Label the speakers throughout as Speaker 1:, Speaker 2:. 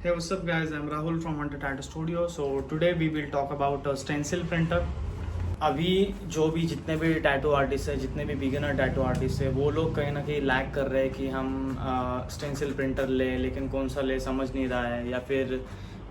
Speaker 1: Hey, what's up, guys? I'm Rahul from Hunter Tattoo Studio. So today we will talk about a stencil printer. अभी जो भी जितने भी tattoo artist है, जितने भी बिगिनर टैटू आर्टिस्ट है, वो लोग कहीं ना कहीं लैग कर रहे हैं कि हम स्टेंसिल प्रिंटर लें, लेकिन कौन सा ले समझ नहीं रहा है, या फिर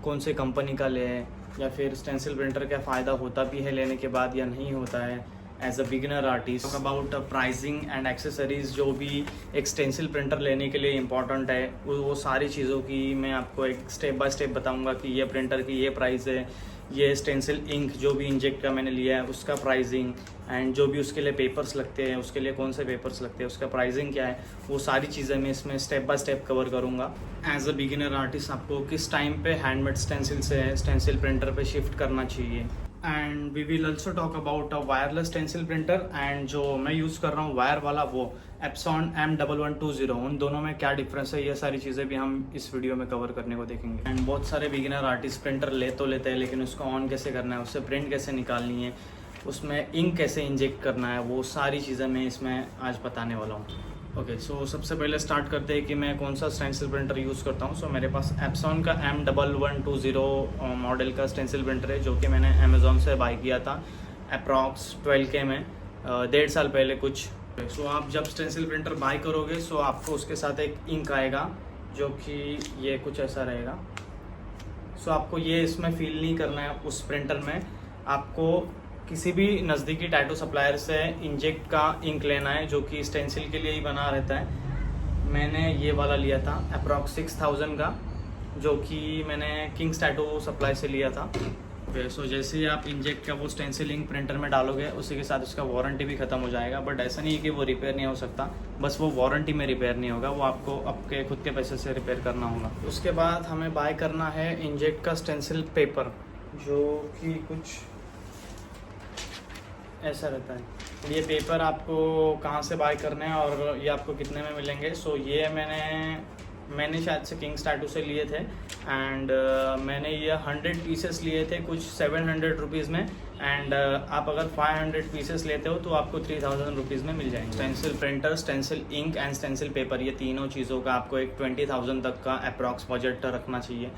Speaker 1: कौन से कंपनी का लें, या फिर स्टेंसिल प्रिंटर का फ़ायदा होता भी है लेने के बाद या नहीं होता है as a beginner artist. Talk about pricing and accessories जो भी एक स्टेंसिल प्रिंटर लेने के लिए इम्पॉर्टेंट है, वो सारी चीज़ों की मैं आपको एक स्टेप बाय स्टेप बताऊंगा कि ये प्रिंटर की ये प्राइस है, ये स्टेंसिल इंक जो भी इंजेक्ट का मैंने लिया है उसका प्राइसिंग, एंड जो भी उसके लिए पेपर्स लगते हैं उसके लिए कौन से पेपर्स लगते हैं उसका प्राइसिंग क्या है, वो सारी चीज़ें मैं इसमें स्टेप बाय स्टेप कवर करूँगा। एज अ बिगिनर आर्टिस्ट आपको किस टाइम पे हैंडमेड स्टेंसिल से स्टेंसिल प्रिंटर पे शिफ्ट करना चाहिए। And we will also talk about a wireless stencil printer, and जो मैं यूज़ कर रहा हूँ वायर वाला वो एप्सॉन M1120, उन दोनों में क्या डिफरेंस है, ये सारी चीज़ें भी हम इस वीडियो में कवर करने को देखेंगे। एंड बहुत सारे बिगिनर आर्टिस्ट प्रिंटर ले तो लेते हैं, लेकिन उसको ऑन कैसे करना है, उससे प्रिंट कैसे निकालनी है, उसमें इंक कैसे इंजेक्ट करना है, वो सारी चीज़ें मैं इसमें आज बताने वाला हूँ। ओके, सो सबसे पहले स्टार्ट करते हैं कि मैं कौन सा स्टेंसिल प्रिंटर यूज़ करता हूँ। सो मेरे पास एप्सॉन का M1120 मॉडल का स्टेंसिल प्रिंटर है, जो कि मैंने अमेज़ॉन से बाई किया था अप्रॉक्स 12K में 1.5 साल पहले कुछ। सो आप जब स्टेंसिल प्रिंटर बाई करोगे सो आपको उसके साथ एक इंक आएगा जो कि ये कुछ ऐसा रहेगा। सो आपको ये इसमें फील नहीं करना है उस प्रिंटर में, आपको किसी भी नज़दीकी टैटू सप्लायर से इंजेक्ट का इंक लेना है जो कि स्टेंसिल के लिए ही बना रहता है। मैंने ये वाला लिया था अप्रॉक्स 6000 का, जो कि मैंने किंग्स टैटू सप्लाई से लिया था। सो जैसे ही आप इंजेक्ट का वो स्टेंसिल इंक प्रिंटर में डालोगे उसी के साथ उसका वारंटी भी ख़त्म हो जाएगा। बट ऐसा नहीं है कि वो रिपेयर नहीं हो सकता, बस वो वारंटी में रिपेयर नहीं होगा, वो आपको आपके खुद के पैसे से रिपेयर करना होगा। उसके बाद हमें बाय करना है इंजेक्ट का स्टेंसिल पेपर, जो कि कुछ ऐसा रहता है। ये पेपर आपको कहाँ से बाय करने हैं और ये आपको कितने में मिलेंगे। सो ये मैंने शायद से किंग्स टैटू से लिए थे, एंड मैंने ये 100 पीसेस लिए थे कुछ 700 रुपीज़ में, एंड आप अगर 500 पीसेस लेते हो तो आपको 3000 रुपीज़ में मिल जाएंगे। Stencil printer, stencil ink and stencil paper, ये तीनों चीज़ों का आपको एक 20,000 तक का अप्रॉक्स बजट रखना चाहिए।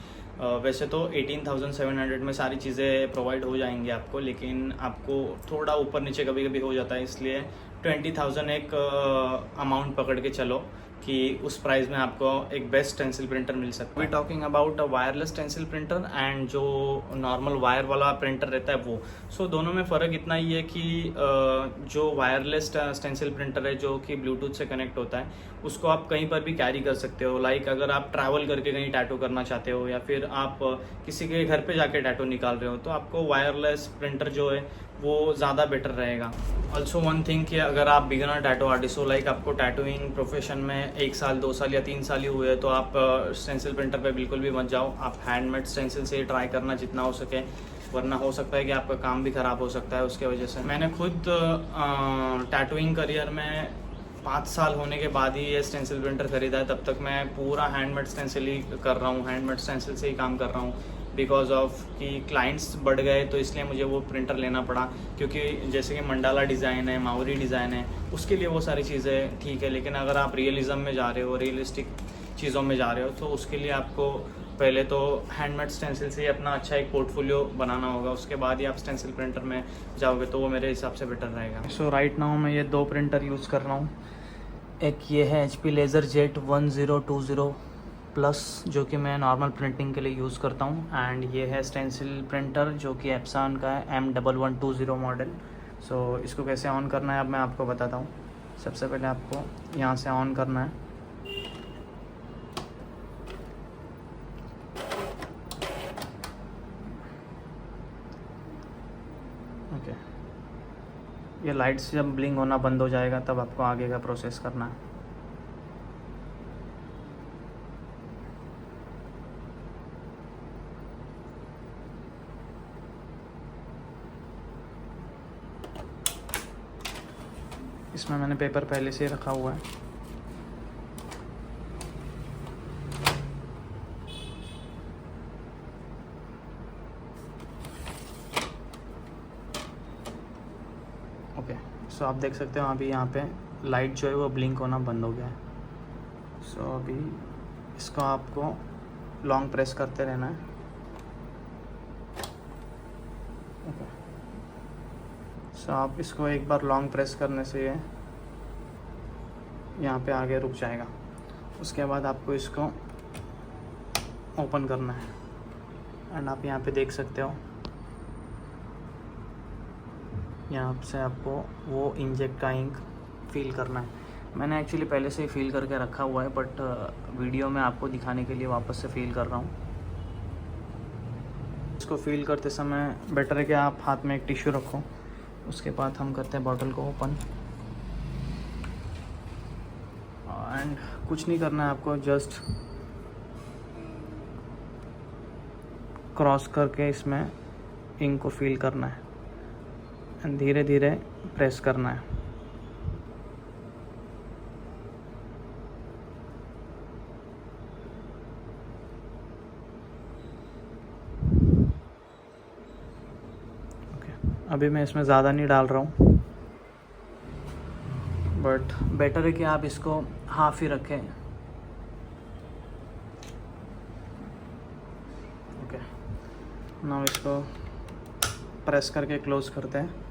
Speaker 1: वैसे तो 18,700 में सारी चीज़ें प्रोवाइड हो जाएंगी आपको, लेकिन आपको थोड़ा ऊपर नीचे कभी कभी हो जाता है, इसलिए 20,000 एक अमाउंट पकड़ के चलो कि उस प्राइस में आपको एक बेस्ट स्टेंसिल प्रिंटर मिल सकता है। We talking about a wireless stencil printer and जो नॉर्मल वायर वाला प्रिंटर रहता है वो। सो दोनों में फ़र्क इतना ही है कि जो वायरलेस स्टेंसिल प्रिंटर है जो कि ब्लूटूथ से कनेक्ट होता है, उसको आप कहीं पर भी कैरी कर सकते हो। लाइक अगर आप ट्रैवल करके कहीं टैटू करना चाहते हो, या फिर आप किसी के घर पे जाके टैटू निकाल रहे हो, तो आपको वायरलेस प्रिंटर जो है वो ज़्यादा बेटर रहेगा। ऑल्सो वन थिंग कि अगर आप बिगिनर टैटू आर्टिस्ट हो, लाइक आपको टैटूइंग प्रोफेशन में 1 साल 2 साल या 3 साल ही हुए, तो आप स्टेंसिल प्रिंटर पे बिल्कुल भी मत जाओ। आप हैंडमेड स्टेंसिल से ट्राई करना जितना हो सके, वरना हो सकता है कि आपका काम भी ख़राब हो सकता है उसके वजह से। मैंने खुद टैटूइंग करियर में 5 साल होने के बाद ही ये स्टेंसिल प्रिंटर ख़रीदा है। तब तक मैं पूरा हैंडमेड स्टेंसिल ही कर रहा हूँ, हैंडमेड स्टेंसिल से ही काम कर रहा हूँ। बिकॉज ऑफ कि क्लाइंट्स बढ़ गए तो इसलिए मुझे वो प्रिंटर लेना पड़ा, क्योंकि जैसे कि मंडाला डिज़ाइन है, मावरी डिज़ाइन है, उसके लिए वो सारी चीज़ें ठीक है, लेकिन अगर आप रियलिज़म में जा रहे हो, रियलिस्टिक चीज़ों में जा रहे हो, तो उसके लिए आपको पहले तो हैंडमेड स्टेंसिल से ही अपना अच्छा एक पोर्टफोलियो बनाना होगा, उसके बाद ही आप स्टेंसिल प्रिंटर में जाओगे, तो वो मेरे हिसाब से बेटर रहेगा। सो राइट नाउ मैं ये 2 प्रिंटर यूज़ कर रहा हूँ। एक ये है HP LaserJet 1020 प्लस, जो कि मैं नॉर्मल प्रिंटिंग के लिए यूज़ करता हूँ, एंड ये है स्टेंसिल प्रिंटर जो कि एप्सॉन का है M1120 मॉडल। सो इसको कैसे ऑन करना है अब मैं आपको बताता हूँ। सबसे पहले आपको यहाँ से ऑन करना है। ओके, ये लाइट्स जब ब्लिंक होना बंद हो जाएगा तब आपको आगे का प्रोसेस करना है। इसमें मैंने पेपर पहले से ही रखा हुआ है। ओके, सो आप देख सकते हो अभी यहाँ पे लाइट जो है वो ब्लिंक होना बंद हो गया है। सो अभी इसको आपको लॉन्ग प्रेस करते रहना है। ओके, सो आप इसको एक बार लॉन्ग प्रेस करने से ये यहाँ पे आगे रुक जाएगा। उसके बाद आपको इसको ओपन करना है एंड आप यहाँ पे देख सकते हो, यहाँ से आपको वो इंजेक्ट का इंक फील करना है। मैंने एक्चुअली पहले से ही फील करके रखा हुआ है, बट वीडियो में आपको दिखाने के लिए वापस से फील कर रहा हूँ। इसको फील करते समय बेटर है कि आप हाथ में एक टिश्यू रखो। उसके बाद हम करते हैं बॉटल को ओपन एंड कुछ नहीं करना है आपको, जस्ट क्रॉस करके इसमें इंक को फील करना है एंड धीरे धीरे प्रेस करना है। ओके, अभी मैं इसमें ज़्यादा नहीं डाल रहा हूँ, बट बेटर है कि आप इसको हाफ ही रखें। ओके, नाउ इसको प्रेस करके क्लोज करते हैं।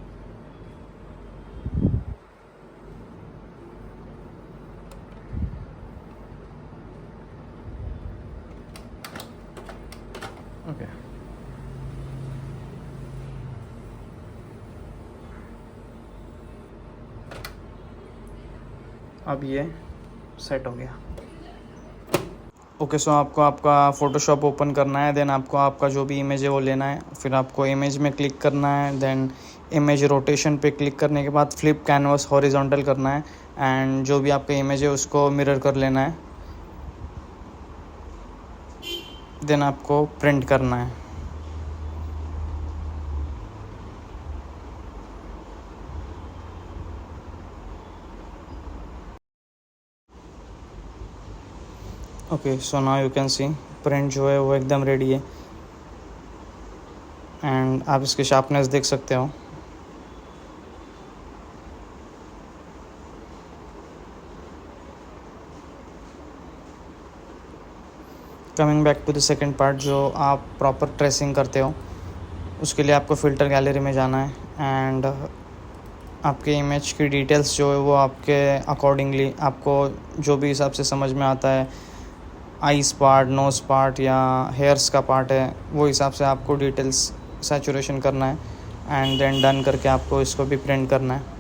Speaker 1: ओके, अब ये सेट हो गया। ओके, सो आपको आपका फ़ोटोशॉप ओपन करना है, देन आपको आपका जो भी इमेज है वो लेना है, फिर आपको इमेज में क्लिक करना है, देन इमेज रोटेशन पे क्लिक करने के बाद फ्लिप कैनवास हॉरिजॉन्टल करना है एंड जो भी आपका इमेज है उसको मिरर कर लेना है, देन आपको प्रिंट करना है। Okay, so now you can see print जो है वो एकदम रेडी है एंड आप इसकी शार्पनेस देख सकते हो। Coming back to the second part, जो आप प्रॉपर ट्रेसिंग करते हो उसके लिए आपको फ़िल्टर गैलरी में जाना है एंड आपके इमेज की डिटेल्स जो है वो आपके अकॉर्डिंगली आपको जो भी हिसाब से समझ में आता है, आईज पार्ट, नोज़ पार्ट या हेयर्स का पार्ट है, वो हिसाब से आपको डिटेल्स सैचुरेशन करना है एंड देन डन करके आपको इसको भी प्रिंट करना है।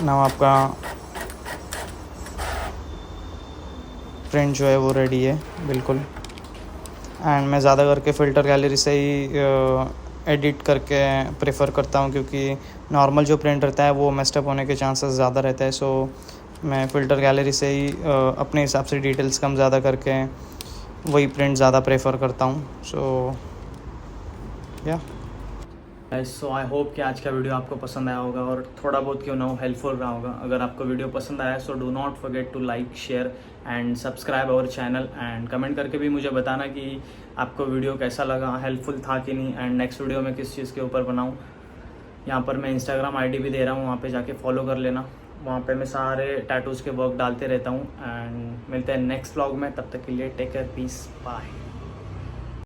Speaker 1: नाउ आपका प्रिंट जो है वो रेडी है बिल्कुल। एंड मैं ज़्यादा करके फ़िल्टर गैलरी से ही एडिट करके प्रेफर करता हूँ, क्योंकि नॉर्मल जो प्रिंट रहता है वो मेस्टअप होने के चांसेस ज़्यादा रहते हैं। सो मैं फ़िल्टर गैलरी से ही अपने हिसाब से डिटेल्स कम ज़्यादा करके वही प्रिंट ज़्यादा प्रेफर करता हूँ। सो या सो आई होप कि आज का वीडियो आपको पसंद आया होगा और थोड़ा बहुत क्यों ना हो हेल्पफुल रहा होगा। अगर आपको वीडियो पसंद आया so do not forget to like, share and subscribe our channel and comment करके भी मुझे बताना कि आपको वीडियो कैसा लगा, हेल्पफुल था कि नहीं एंड नेक्स्ट वीडियो में किस चीज़ के ऊपर बनाऊँ। यहाँ पर मैं इंस्टाग्राम आईडी भी दे रहा हूँ, वहाँ पे जाके फॉलो कर लेना। वहाँ पे मैं सारे टैटूज़ के वर्क डालते रहता हूँ एंड मिलते हैं नेक्स्ट व्लॉग में। तब तक के लिए टेक केयर, पीस, बाय।